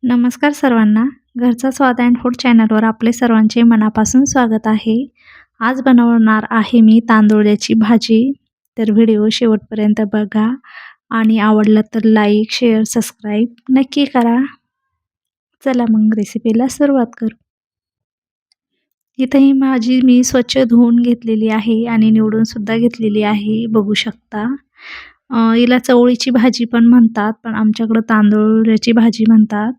नमस्कार सर्वांना. घरचा स्वाद अँड फूड चॅनलवर आपले सर्वांचे मनापासून स्वागत आहे. आज बनवणार आहे मी तांदूळाची भाजी. तर व्हिडिओ शेवटपर्यंत बघा आणि आवडला तर लाईक, शेअर, सबस्क्राईब नक्की करा. चला मग रेसिपीला सुरुवात करू. इथे ही भाजी मी स्वच्छ धुवून घेतलेली आहे आणि निवडून सुद्धा घेतलेली आहे. बघू शकता. हिला चवळीची भाजी पण म्हणतात, पण आमच्याकडं तांदूळाची भाजी म्हणतात.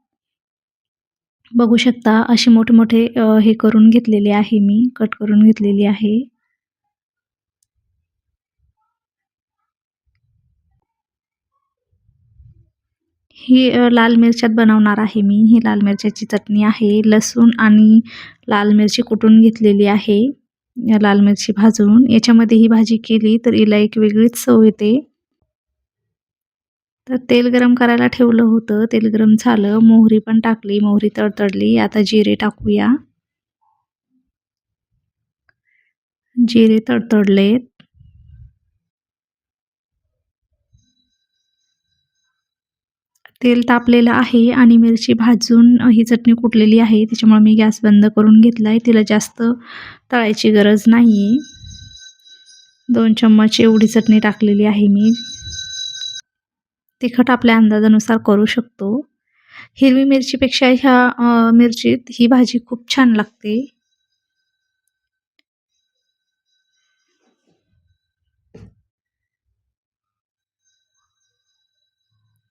बघू शकता असे मोठे-मोठे हे करून घेतलेले आहे मी, कट करून घेतलेली आहे. ही लाल मिरच्यात बनवणार आहे मी. ही लाल मिरच्याची चटणी आहे. लसूण आणि लाल मिरची कुटून घेतलेली आहे. लाल मिरची भाजून याच्यामध्ये ही भाजी केली तर हिला एक वेगळीच चव येते. तर तेल गरम करायला ठेवलं होतं. तेल गरम झालं. मोहरी पण टाकली. मोहरी तडतडली. आता जिरे टाकूया. जिरे तडतडलेत. तेल तापलेलं आहे आणि मिरची भाजून ही चटणी कुटलेली आहे. त्याच्यामुळे मी गॅस बंद करून घेतला आहे. तिला जास्त तळायची गरज नाही आहे. 2 चम्मच एवढी चटणी टाकलेली आहे मी. तिखट आपल्या अंदाजानुसार करू शकतो. हिरवी मिरचीपेक्षा ह्या मिरचीत ही भाजी खूप छान लागते.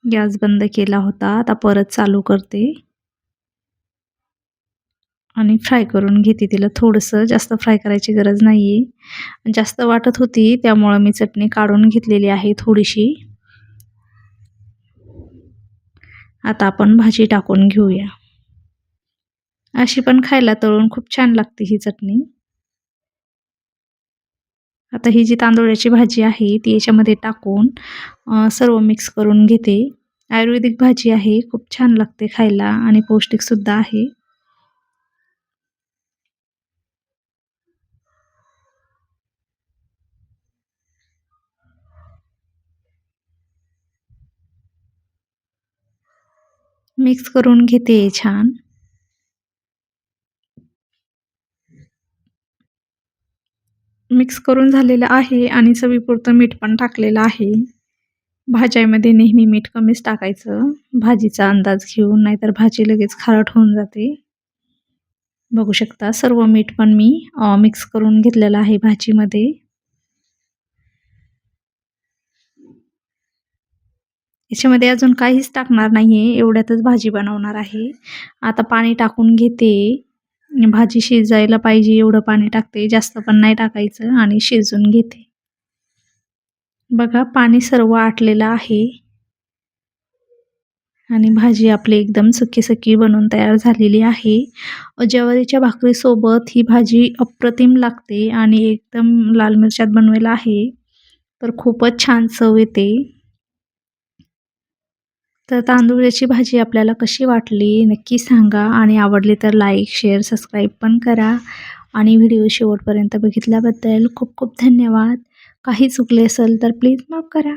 गॅस बंद केला होता. आता परत चालू करते आणि फ्राय करून घेते तिला. थोडंसं जास्त फ्राय करायची गरज नाही आहे. जास्त वाटत होती त्यामुळं मी चटणी काढून घेतलेली आहे थोडीशी. आता आपण भाजी टाकून घेऊया. अशी पण खायला तळून खूप छान लागते ही चटणी. आता ही जी तांदूळाची भाजी आहे ती याच्यामध्ये टाकून सर्व मिक्स करून घेते. आयुर्वेदिक भाजी आहे. खूप छान लागते खायला आणि पौष्टिकसुद्धा आहे. मिक्स करून घेते छान. मिक्स करून झालेलं आहे आणि चवीपुरतं मीठ पण टाकलेलं आहे. भाज्यामध्ये नेहमी मीठ कमीच टाकायचं, भाजीचा अंदाज घेऊन, नाहीतर भाजी लगेच खारट होऊन जाते. बघू शकता सर्व मीठ पण मी मिक्स करून घेतलेलं आहे भाजीमध्ये. याच्यामध्ये अजून काहीच टाकणार नाहीये, एवढ्यातच भाजी बनवणार आहे. आता पाणी टाकून घेते. भाजी शिजायला पाहिजे एवढं पाणी टाकते, जास्त पण नाही टाकायचं आणि शिजवून घेते. बघा पाणी सर्व आटलेलं आहे आणि भाजी आपली एकदम सुकी-सुकी बनून तयार झालेली आहे. ज्वारीच्या भाकरीसोबत ही भाजी अप्रतिम लागते आणि एकदम लाल मिरच्यात बनवलेला आहे, तर खूपच छान चव येते. तर तांदूळाची भाजी आपल्याला कशी वाटली नक्की सांगा आणि आवडली तर लाईक, शेअर, सबस्क्राईब पण करा आणि व्हिडिओ शेवटपर्यंत बघितल्याबद्दल खूप खूप धन्यवाद. काही चुकले असेल तर प्लीज माफ करा.